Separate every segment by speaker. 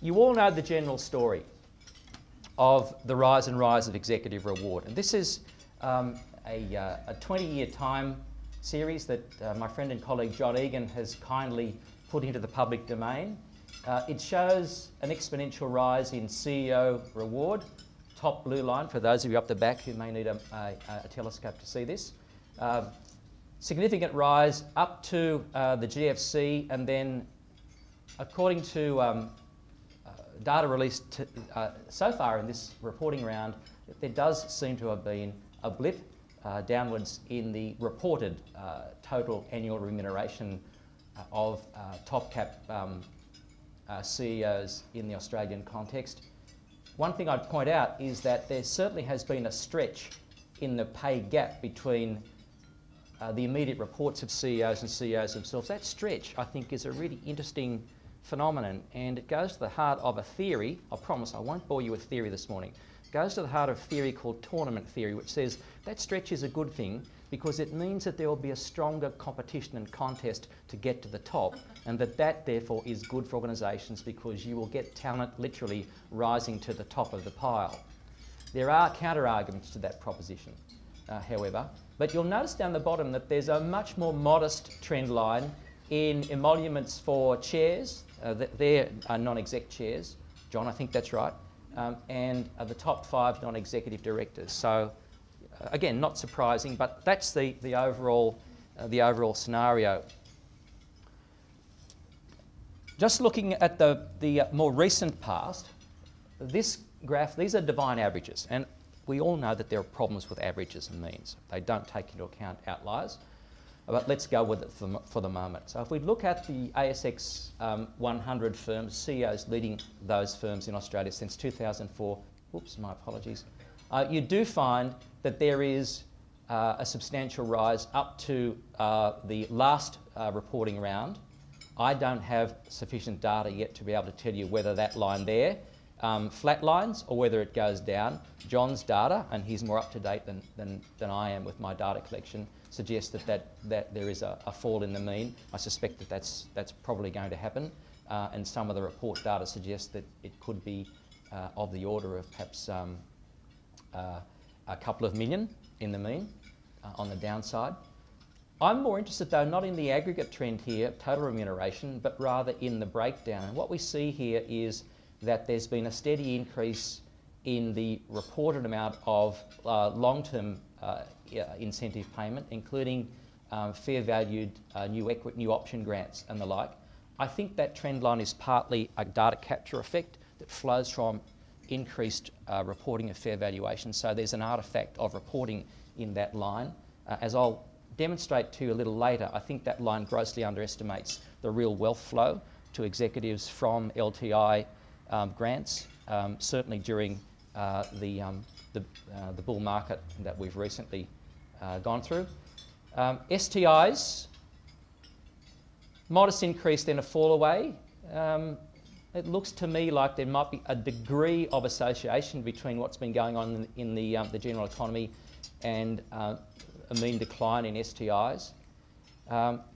Speaker 1: You all know the general story of the rise and rise of executive reward. And this is a 20-year time series that my friend and colleague John Egan has kindly put into the public domain. It shows an exponential rise in CEO reward, top blue line, for those of you up the back who may need a telescope to see this. Significant rise up to the GFC, and then according to data released so far in this reporting round, there does seem to have been a blip downwards in the reported total annual remuneration of top cap CEOs in the Australian context. One thing I'd point out is that there certainly has been a stretch in the pay gap between the immediate reports of CEOs and CEOs themselves. That stretch, I think, is a really interesting phenomenon, and it goes to the heart of a theory. I promise I won't bore you with theory this morning. It goes to the heart of a theory called tournament theory, which says that stretch is a good thing because it means that there will be a stronger competition and contest to get to the top, and that therefore is good for organisations because you will get talent literally rising to the top of the pile. There are counter-arguments to that proposition, however, but you'll notice down the bottom that there's a much more modest trend line in emoluments for chairs. They're non-exec chairs. John, I think that's right. And the top 5 non-executive directors. So again, not surprising, but that's the overall scenario. Just looking at the more recent past, this graph, these are divine averages, and we all know that there are problems with averages and means. They don't take into account outliers. But let's go with it for the moment. So if we look at the ASX 100 firms, CEOs leading those firms in Australia since 2004, whoops, my apologies, you do find that there is a substantial rise up to the last reporting round. I don't have sufficient data yet to be able to tell you whether that line there flatlines or whether it goes down. John's data, and he's more up to date than I am with my data collection, suggests that there is a fall in the mean. I suspect that that's probably going to happen, and some of the report data suggests that it could be of the order of perhaps a couple of million in the mean on the downside. I'm more interested though not in the aggregate trend here, total remuneration, but rather in the breakdown. And what we see here is that there's been a steady increase in the reported amount of long-term incentive payment, including fair valued new option grants and the like. I think that trend line is partly a data capture effect that flows from increased reporting of fair valuation. So there's an artefact of reporting in that line. As I'll demonstrate to you a little later, I think that line grossly underestimates the real wealth flow to executives from LTI grants, certainly during the bull market that we've recently gone through. STIs, modest increase, then a fall away. It looks to me like there might be a degree of association between what's been going on in the general economy and a mean decline in STIs.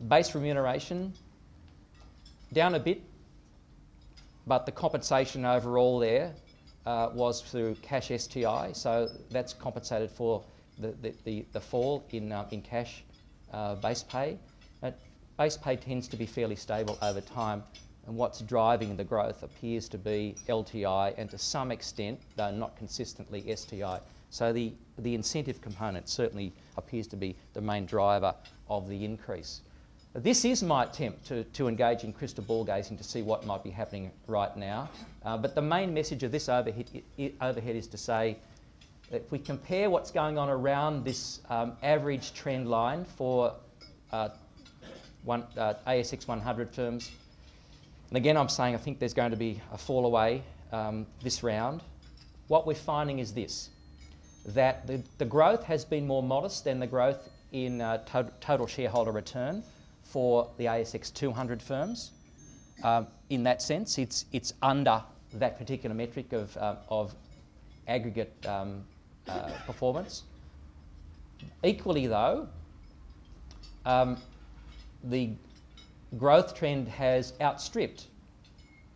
Speaker 1: Base remuneration, down a bit, but the compensation overall there was through cash STI, so that's compensated for the fall in cash base pay. Base pay tends to be fairly stable over time, and what's driving the growth appears to be LTI and to some extent, though not consistently, STI. So the incentive component certainly appears to be the main driver of the increase. This is my attempt to engage in crystal ball gazing to see what might be happening right now. But the main message of this overhead is to say that if we compare what's going on around this average trend line for ASX 100 firms, and again I'm saying I think there's going to be a fall away this round, what we're finding is this, that the growth has been more modest than the growth in total shareholder return for the ASX 200 firms. In that sense, it's under that particular metric of aggregate performance. Equally though, the growth trend has outstripped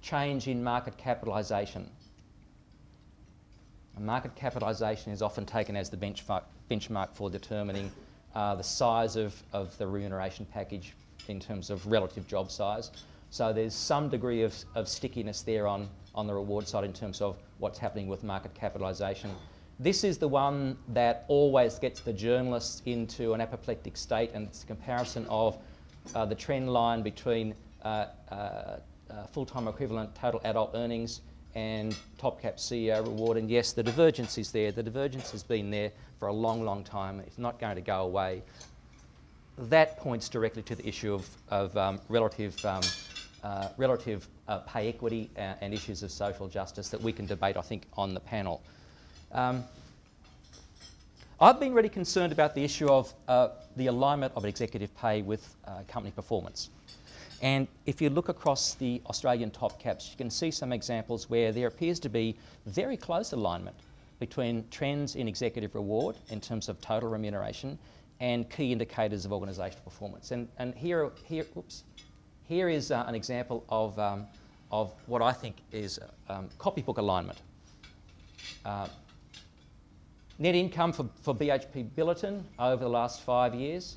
Speaker 1: change in market capitalisation. Market capitalisation is often taken as the benchmark for determining the size of the remuneration package in terms of relative job size. So there's some degree of stickiness there on the reward side in terms of what's happening with market capitalisation. This is the one that always gets the journalists into an apoplectic state, and it's a comparison of the trend line between full-time equivalent total adult earnings and top cap CEO reward. And yes, the divergence is there. The divergence has been there for a long, long time. It's not going to go away. That points directly to the issue of relative pay equity and issues of social justice that we can debate, I think, on the panel. I've been really concerned about the issue of the alignment of executive pay with company performance. And if you look across the Australian top caps, you can see some examples where there appears to be very close alignment between trends in executive reward in terms of total remuneration and key indicators of organisational performance. And here is an example of what I think is copybook alignment. Net income for BHP Billiton over the last 5 years,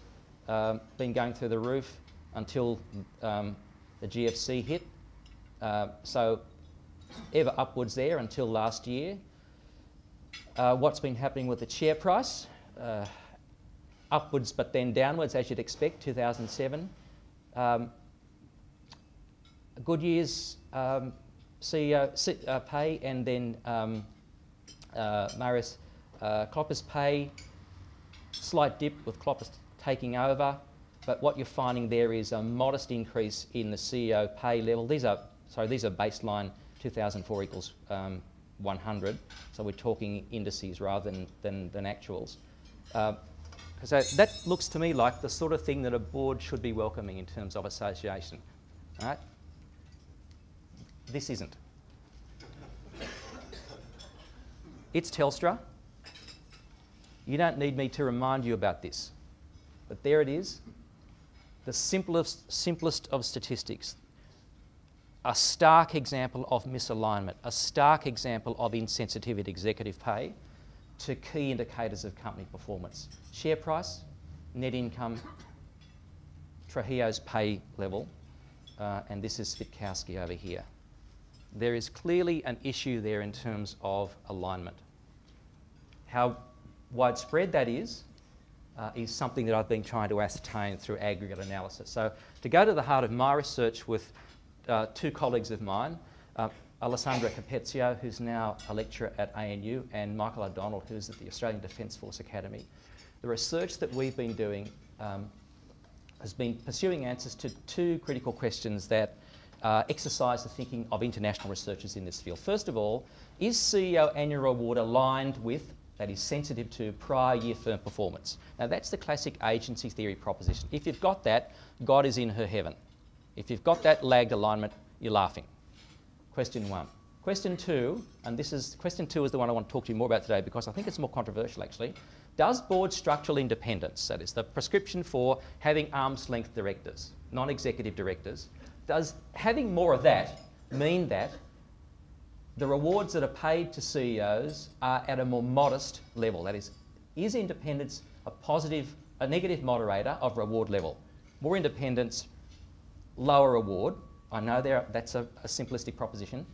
Speaker 1: been going through the roof until the GFC hit. So ever upwards there until last year. What's been happening with the share price? Upwards but then downwards, as you'd expect, 2007. Good years CEO pay, and then Marius Klopper's pay, slight dip with Klopper taking over, but what you're finding there is a modest increase in the CEO pay level. These are baseline 2004 equals 100, so we're talking indices rather than actuals. So that looks to me like the sort of thing that a board should be welcoming in terms of association. All right? This isn't. It's Telstra. You don't need me to remind you about this, but there it is. The simplest of statistics. A stark example of misalignment, a stark example of insensitivity executive pay to key indicators of company performance. Share price, net income, Trujillo's pay level, and this is Svitkowski over here. There is clearly an issue there in terms of alignment. How widespread that is something that I've been trying to ascertain through aggregate analysis. So to go to the heart of my research with two colleagues of mine, Alessandra Capezio, who's now a lecturer at ANU, and Michael O'Donnell, who's at the Australian Defence Force Academy. The research that we've been doing has been pursuing answers to two critical questions that exercise the thinking of international researchers in this field. First of all, is CEO annual reward aligned with, that is sensitive to, prior year firm performance? Now that's the classic agency theory proposition. If you've got that, God is in her heaven. If you've got that lagged alignment, you're laughing. Question one. Question two, and question two is the one I want to talk to you more about today because I think it's more controversial actually. Does board structural independence, that is the prescription for having arm's length directors, non-executive directors, does having more of that mean that the rewards that are paid to CEOs are at a more modest level? That is independence a negative moderator of reward level? More independence, lower reward. I know that's a simplistic proposition,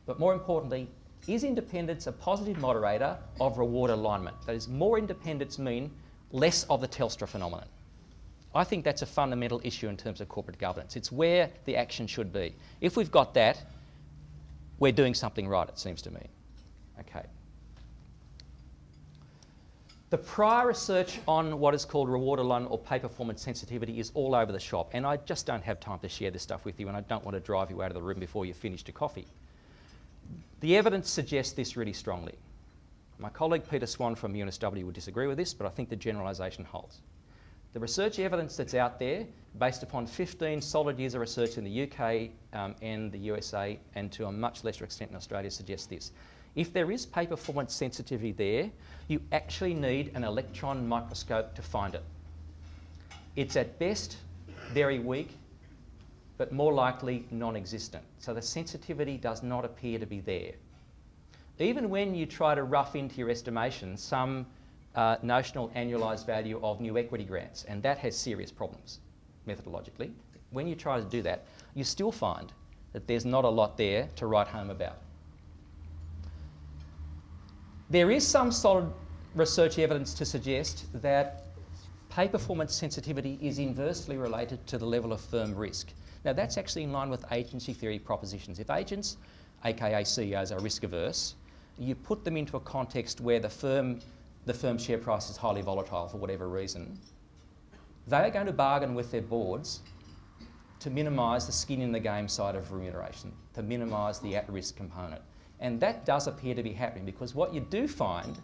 Speaker 1: but more importantly, is independence a positive moderator of reward alignment? That is, more independence mean less of the Telstra phenomenon. I think that's a fundamental issue in terms of corporate governance. It's where the action should be. If we've got that, we're doing something right, it seems to me. Okay. The prior research on what is called reward alignment or pay performance sensitivity is all over the shop, and I just don't have time to share this stuff with you, and I don't want to drive you out of the room before you've finished your coffee. The evidence suggests this really strongly. My colleague Peter Swan from UNSW would disagree with this, but I think the generalisation holds. The research evidence that's out there, based upon 15 solid years of research in the UK and the USA, and to a much lesser extent in Australia, suggests this. If there is pay performance sensitivity there, you actually need an electron microscope to find it. It's at best very weak, but more likely non-existent. So the sensitivity does not appear to be there. Even when you try to rough into your estimation some notional annualised value of new equity grants, and that has serious problems methodologically, when you try to do that, you still find that there's not a lot there to write home about. There is some solid research evidence to suggest that pay performance sensitivity is inversely related to the level of firm risk. Now that's actually in line with agency theory propositions. If agents, aka CEOs, are risk averse, you put them into a context where the firm share price is highly volatile for whatever reason, they are going to bargain with their boards to minimise the skin in the game side of remuneration, to minimise the at-risk component. And that does appear to be happening, because what you do find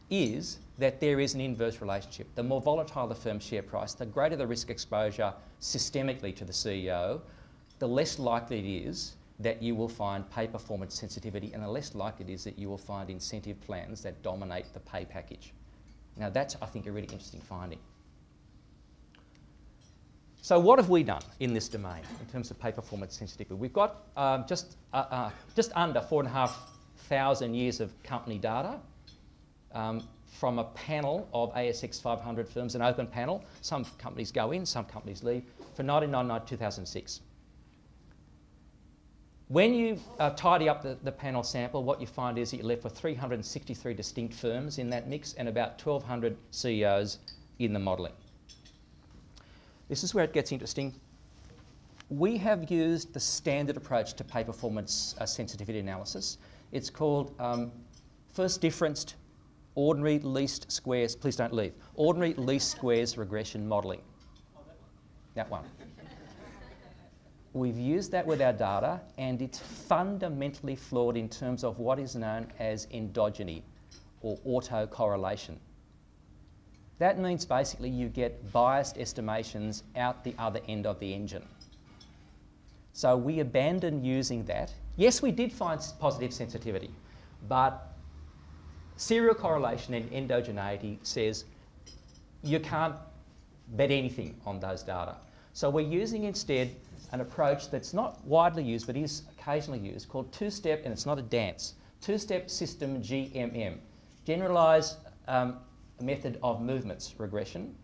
Speaker 1: is that there is an inverse relationship. The more volatile the firm's share price, the greater the risk exposure systemically to the CEO, the less likely it is that you will find pay performance sensitivity, and the less likely it is that you will find incentive plans that dominate the pay package. Now that's, I think, a really interesting finding. So what have we done in this domain in terms of pay performance sensitivity? We've got just under 4,500 years of company data from a panel of ASX 500 firms, an open panel. Some companies go in, some companies leave, for 1999 to 2006. When you tidy up the panel sample, what you find is that you're left with 363 distinct firms in that mix and about 1,200 CEOs in the modelling. This is where it gets interesting. We have used the standard approach to pay performance sensitivity analysis. It's called first differenced ordinary least squares, please don't leave, ordinary least squares regression modelling. That one. We've used that with our data, and it's fundamentally flawed in terms of what is known as endogeny or autocorrelation. That means basically you get biased estimations out the other end of the engine. So we abandoned using that. Yes, we did find positive sensitivity, but serial correlation and endogeneity says you can't bet anything on those data. So we're using instead an approach that's not widely used but is occasionally used, called two-step, and it's not a dance, two-step system GMM, generalised method of movements regression.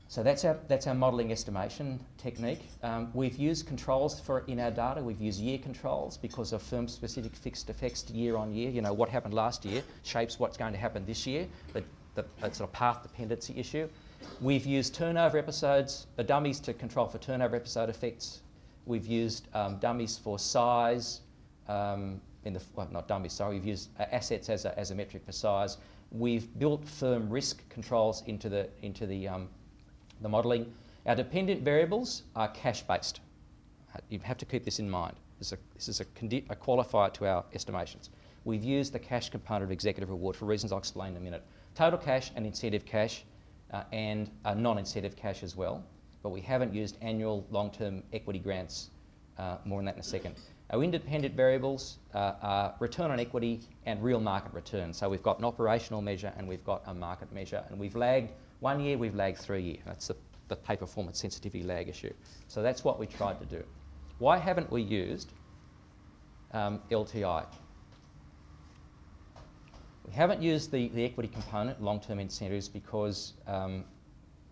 Speaker 1: So that's our modelling estimation technique. We've used controls in our data. We've used year controls because of firm-specific fixed effects year on year. You know, what happened last year shapes what's going to happen this year, but it's a path dependency issue. We've used turnover episodes, dummies to control for turnover episode effects. We've used dummies for size, not dummies, sorry, we've used assets as a metric for size. We've built firm risk controls into the modelling. Our dependent variables are cash-based. You have to keep this in mind. This is a qualifier to our estimations. We've used the cash component of executive reward for reasons I'll explain in a minute. Total cash and incentive cash and non-incentive cash as well, but we haven't used annual long-term equity grants. More on that in a second. Our independent variables are return on equity and real market return. So we've got an operational measure and we've got a market measure, and we've lagged 1 year, we've lagged 3 years. That's the pay performance sensitivity lag issue. So that's what we tried to do. Why haven't we used LTI? We haven't used the equity component, long-term incentives, because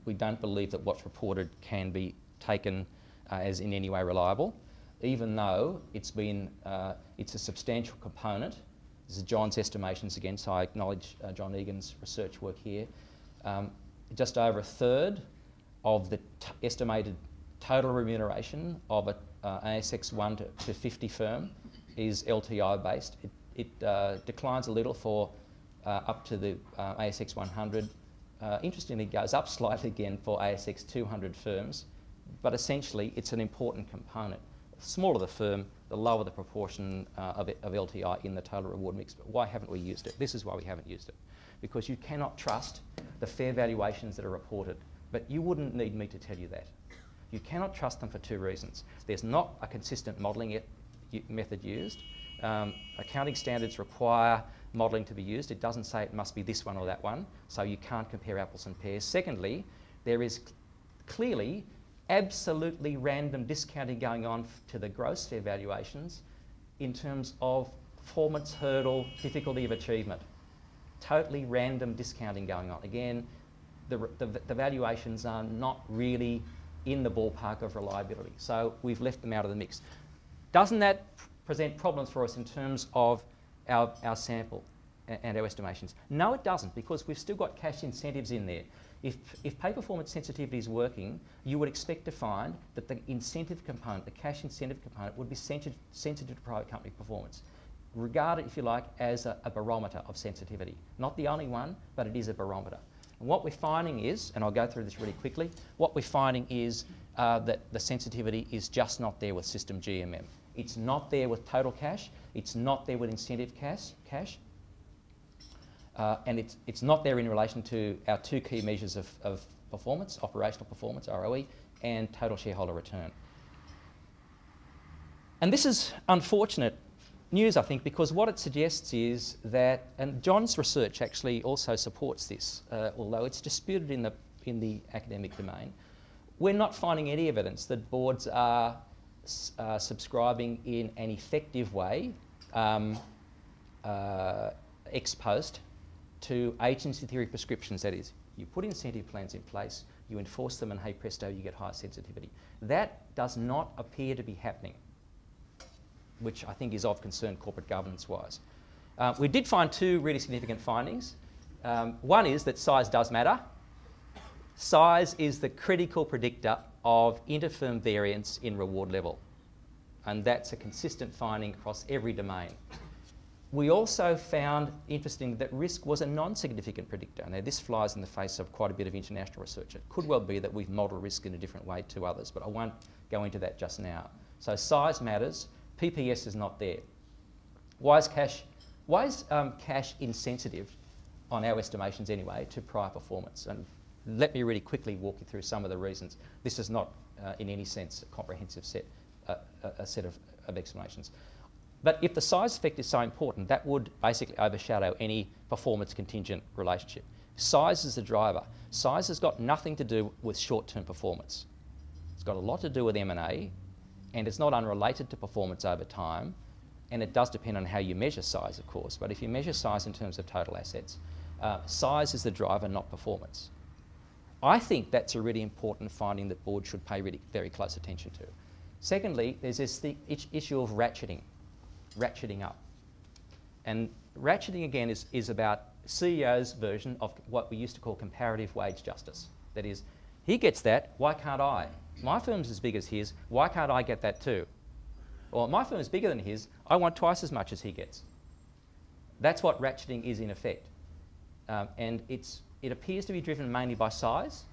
Speaker 1: we don't believe that what's reported can be taken as in any way reliable, even though it's a substantial component. This is John's estimations again, so I acknowledge John Egan's research work here. Just over a third of the estimated total remuneration of an ASX 1 to 50 firm is LTI based. It declines a little for up to the ASX 100. Interestingly, it goes up slightly again for ASX 200 firms, but essentially it's an important component. The smaller the firm, the lower the proportion of LTI in the total reward mix. But why haven't we used it? This is why we haven't used it. Because you cannot trust the fair valuations that are reported. But you wouldn't need me to tell you that. You cannot trust them for two reasons. There's not a consistent modelling method used. Accounting standards require modelling to be used. It doesn't say it must be this one or that one, so you can't compare apples and pears. Secondly, there is clearly absolutely random discounting going on to the gross fair valuations in terms of performance hurdle, difficulty of achievement. Totally random discounting going on. Again, the valuations are not really in the ballpark of reliability, so we've left them out of the mix. Doesn't that present problems for us in terms of our sample and our estimations? No, it doesn't, because we've still got cash incentives in there. If pay performance sensitivity is working, you would expect to find that the incentive component, the cash incentive component, would be sensitive to private company performance. Regarded, if you like, as a barometer of sensitivity. Not the only one, but it is a barometer. And what we're finding is, and I'll go through this really quickly, what we're finding is that the sensitivity is just not there with system GMM. It's not there with total cash, it's not there with incentive cash, and it's not there in relation to our two key measures of performance, operational performance, ROE, and total shareholder return. And this is unfortunate news, I think, because what it suggests is that, and John's research actually also supports this, although it's disputed in the academic domain, we're not finding any evidence that boards are subscribing in an effective way, ex post, to agency theory prescriptions. That is, you put incentive plans in place, you enforce them, and hey presto, you get higher sensitivity. That does not appear to be happening, which I think is of concern corporate governance-wise. We did find two really significant findings. One is that size does matter. Size is the critical predictor of inter-firm variance in reward level, and that's a consistent finding across every domain. We also found, interesting, that risk was a non-significant predictor. Now, this flies in the face of quite a bit of international research. It could well be that we've modelled risk in a different way to others, but I won't go into that just now. So size matters. PPS is not there. Why is cash insensitive on our estimations anyway to prior performance? And let me really quickly walk you through some of the reasons. This is not in any sense a comprehensive set of explanations. But if the size effect is so important, that would basically overshadow any performance contingent relationship. Size is the driver. Size has got nothing to do with short-term performance. It's got a lot to do with M&A, and it's not unrelated to performance over time, and it does depend on how you measure size, of course, but if you measure size in terms of total assets, size is the driver, not performance. I think that's a really important finding that boards should pay really very close attention to. Secondly, there's this issue of ratcheting up. And ratcheting, again, is about CEO's version of what we used to call comparative wage justice. That is, he gets that, why can't I? My firm's as big as his, why can't I get that too? Or my firm is bigger than his, I want twice as much as he gets. That's what ratcheting is in effect. And it appears to be driven mainly by size,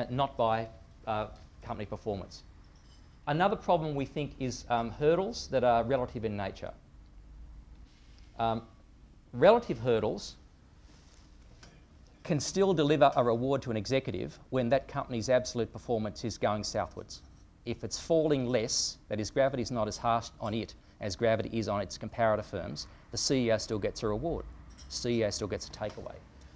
Speaker 1: not by company performance. Another problem we think is hurdles that are relative in nature. Relative hurdles can still deliver a reward to an executive when that company's absolute performance is going southwards. If it's falling less, that is, gravity is not as harsh on it as gravity is on its comparator firms, the CEO still gets a reward. The CEO still gets a takeaway.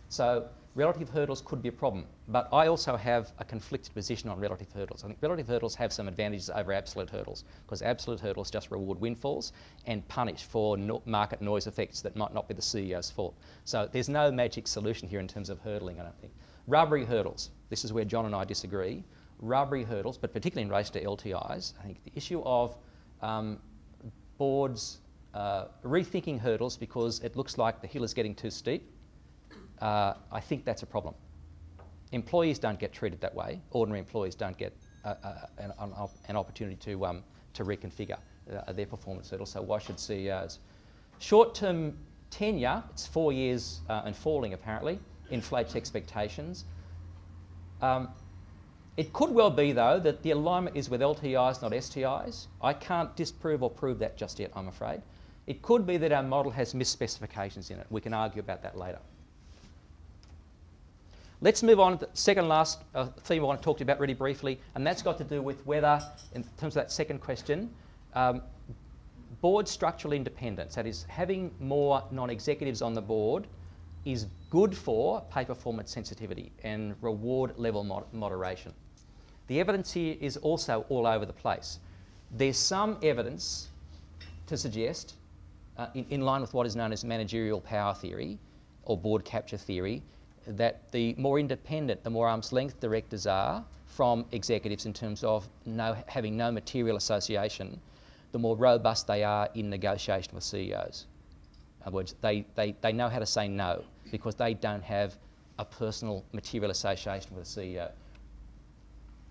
Speaker 1: So relative hurdles could be a problem, but I also have a conflicted position on relative hurdles. I think relative hurdles have some advantages over absolute hurdles, because absolute hurdles just reward windfalls and punish for market noise effects that might not be the CEO's fault. So there's no magic solution here in terms of hurdling, I don't think. Rubbery hurdles, this is where John and I disagree. Rubbery hurdles, but particularly in relation to LTIs, I think the issue of boards rethinking hurdles because it looks like the hill is getting too steep, I think that's a problem. Employees don't get treated that way. Ordinary employees don't get an opportunity to reconfigure their performance hurdle, so why should CEOs? Short-term tenure, it's 4 years and falling apparently, inflates expectations. It could well be, though, that the alignment is with LTIs, not STIs. I can't disprove or prove that just yet, I'm afraid. It could be that our model has misspecifications in it. We can argue about that later. Let's move on to the second last theme I want to talk to you about really briefly, and that's got to do with whether, in terms of that second question, board structural independence, that is, having more non-executives on the board, is good for pay performance sensitivity and reward level moderation. The evidence here is also all over the place. There's some evidence to suggest, in line with what is known as managerial power theory or board capture theory, that the more independent, the more arm's length directors are from executives in terms of having no material association, the more robust they are in negotiation with CEOs. In other words, they know how to say no because they don't have a personal material association with the CEO.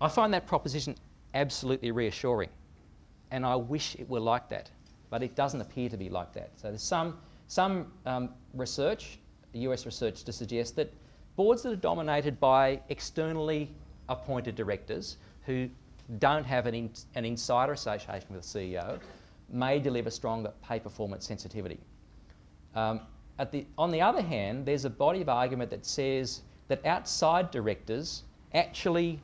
Speaker 1: I find that proposition absolutely reassuring, and I wish it were like that, but it doesn't appear to be like that. So there's some research, US research, to suggest that boards that are dominated by externally appointed directors who don't have an insider association with the CEO may deliver stronger pay performance sensitivity. On the other hand, there's a body of argument that says that outside directors actually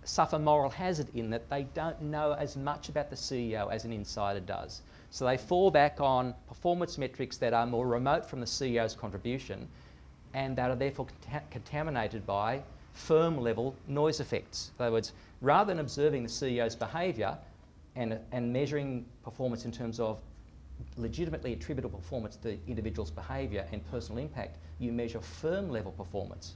Speaker 1: suffer moral hazard in that they don't know as much about the CEO as an insider does. So they fall back on performance metrics that are more remote from the CEO's contribution and that are therefore contaminated by firm-level noise effects. In other words, rather than observing the CEO's behaviour and measuring performance in terms of legitimately attributable performance to the individual's behaviour and personal impact, you measure firm-level performance,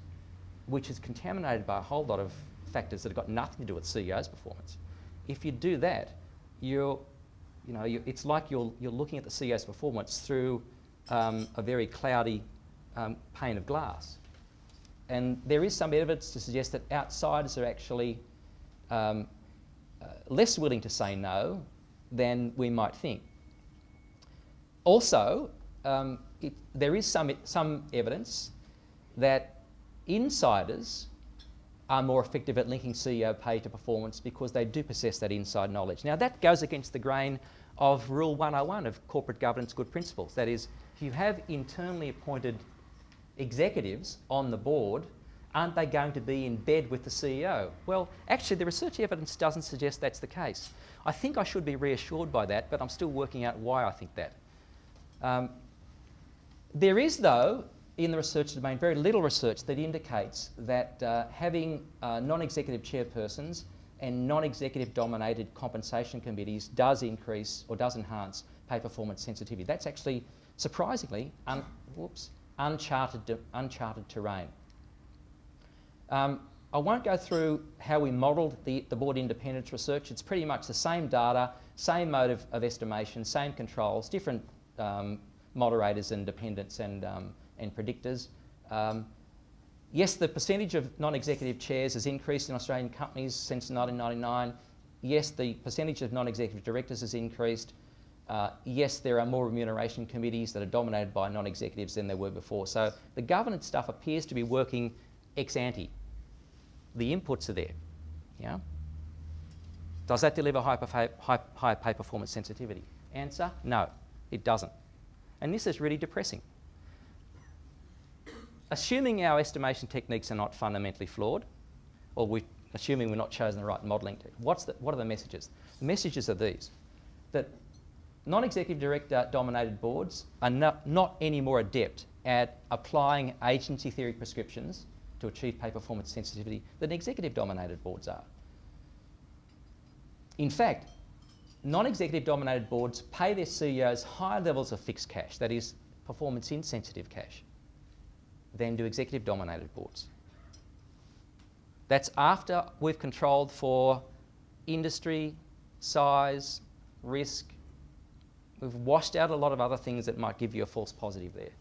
Speaker 1: which is contaminated by a whole lot of factors that have got nothing to do with CEO's performance. If you do that, it's like you're looking at the CEO's performance through a very cloudy pane of glass. And there is some evidence to suggest that outsiders are actually less willing to say no than we might think. Also, there is some evidence that insiders are more effective at linking CEO pay to performance because they do possess that inside knowledge. Now, that goes against the grain of Rule 101 of Corporate Governance Good Principles. That is, if you have internally appointed executives on the board, aren't they going to be in bed with the CEO? Well, actually, the research evidence doesn't suggest that's the case. I think I should be reassured by that, but I'm still working out why I think that. There is, though, in the research domain, very little research that indicates that having non-executive chairpersons and non-executive dominated compensation committees does increase or does enhance pay performance sensitivity. That's actually, surprisingly, uncharted terrain. I won't go through how we modelled the board independence research. It's pretty much the same data, same mode of estimation, same controls, different moderators and dependents and predictors. Yes, the percentage of non-executive chairs has increased in Australian companies since 1999. Yes, the percentage of non-executive directors has increased. Yes, there are more remuneration committees that are dominated by non-executives than there were before. So the governance stuff appears to be working ex ante. The inputs are there. Yeah? Does that deliver high pay performance sensitivity? Answer, no, it doesn't. And this is really depressing. Assuming our estimation techniques are not fundamentally flawed, or assuming we're not chosen the right modelling technique, what are the messages? The messages are these: that non-executive director dominated boards are not any more adept at applying agency theory prescriptions to achieve pay performance sensitivity than executive dominated boards are. In fact, non-executive dominated boards pay their CEOs higher levels of fixed cash, that is, performance insensitive cash, than do executive dominated boards. That's after we've controlled for industry, size, risk. We've washed out a lot of other things that might give you a false positive there.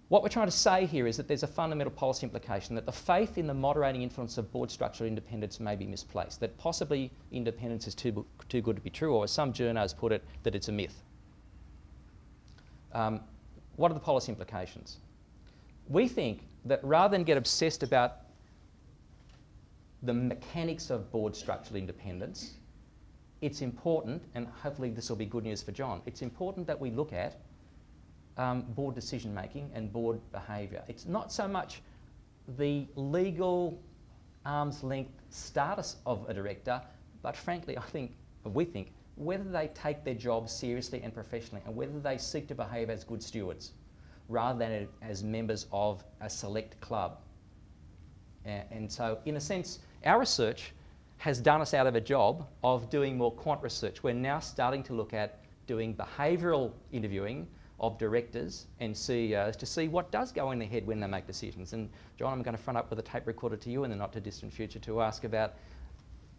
Speaker 1: What we're trying to say here is that there's a fundamental policy implication that the faith in the moderating influence of board structural independence may be misplaced, that possibly independence is too good to be true, or as some journos put it, that it's a myth. What are the policy implications? We think that rather than get obsessed about the mechanics of board structural independence, it's important, and hopefully this will be good news for John, it's important that we look at board decision making and board behaviour. It's not so much the legal arm's length status of a director, but frankly we think whether they take their job seriously and professionally and whether they seek to behave as good stewards rather than as members of a select club. And so, in a sense, our research has done us out of a job of doing more quant research. We're now starting to look at doing behavioural interviewing of directors and CEOs to see what does go in their head when they make decisions. And John, I'm going to front up with a tape recorder to you in the not too distant future to ask about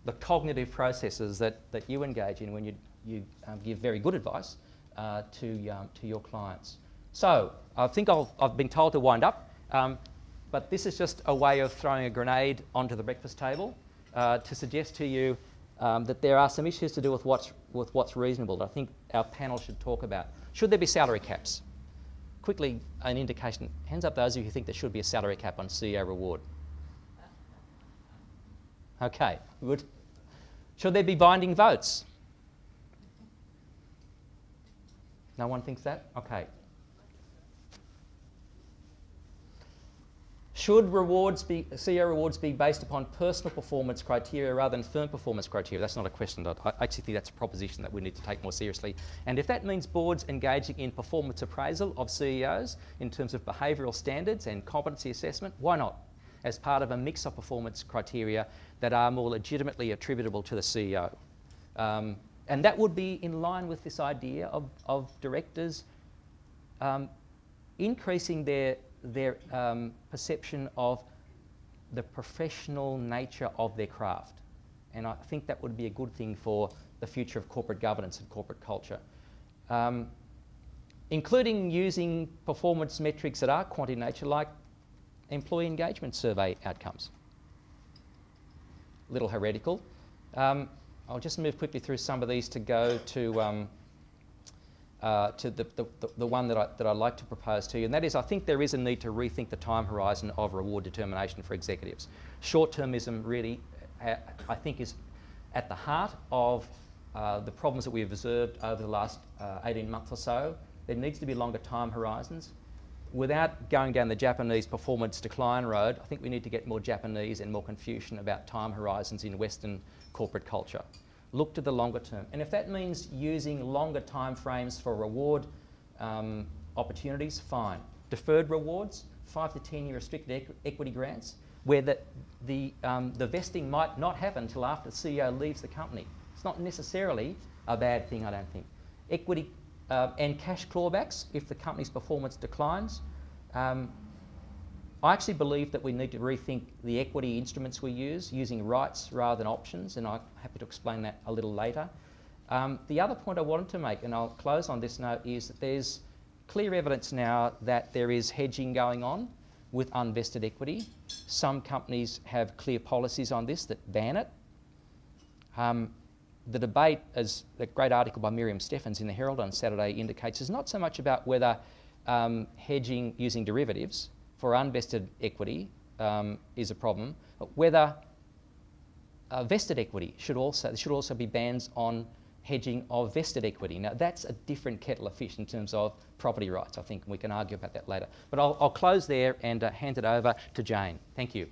Speaker 1: the cognitive processes that you engage in when you give very good advice to your clients. So I think I've been told to wind up, but this is just a way of throwing a grenade onto the breakfast table to suggest to you that there are some issues to do with what's reasonable that I think our panel should talk about. Should there be salary caps? Quickly, an indication. Hands up those of you who think there should be a salary cap on CEO reward. Okay, good. Should there be binding votes? No one thinks that? Okay. Should CEO rewards be based upon personal performance criteria rather than firm performance criteria? That's not a question. I actually think that's a proposition that we need to take more seriously. And if that means boards engaging in performance appraisal of CEOs in terms of behavioural standards and competency assessment, why not? As part of a mix of performance criteria that are more legitimately attributable to the CEO. And that would be in line with this idea of directors increasing their perception of the professional nature of their craft. And I think that would be a good thing for the future of corporate governance and corporate culture. Including using performance metrics that are quant in nature, like employee engagement survey outcomes. A little heretical. I'll just move quickly through some of these to go to the one that I'd like to propose to you, and that is I think there is a need to rethink the time horizon of reward determination for executives. Short-termism really, I think, is at the heart of the problems that we've observed over the last 18 months or so. There needs to be longer time horizons. Without going down the Japanese performance decline road, I think we need to get more Japanese and more Confucian about time horizons in Western corporate culture. Look to the longer term. And if that means using longer time frames for reward opportunities, fine. Deferred rewards, 5 to 10 year restricted equity grants, where the vesting might not happen until after the CEO leaves the company. It's not necessarily a bad thing, I don't think. Equity and cash clawbacks if the company's performance declines. I actually believe that we need to rethink the equity instruments we use, using rights rather than options, and I'm happy to explain that a little later. The other point I wanted to make, and I'll close on this note, is that there's clear evidence now that there is hedging going on with unvested equity. Some companies have clear policies on this that ban it. The debate, as a great article by Miriam Steffens in the Herald on Saturday indicates, is not so much about whether hedging using derivatives for unvested equity is a problem, but whether vested equity should also be bans on hedging of vested equity. Now that's a different kettle of fish in terms of property rights, I think, and we can argue about that later. But I'll close there and hand it over to Jane. Thank you.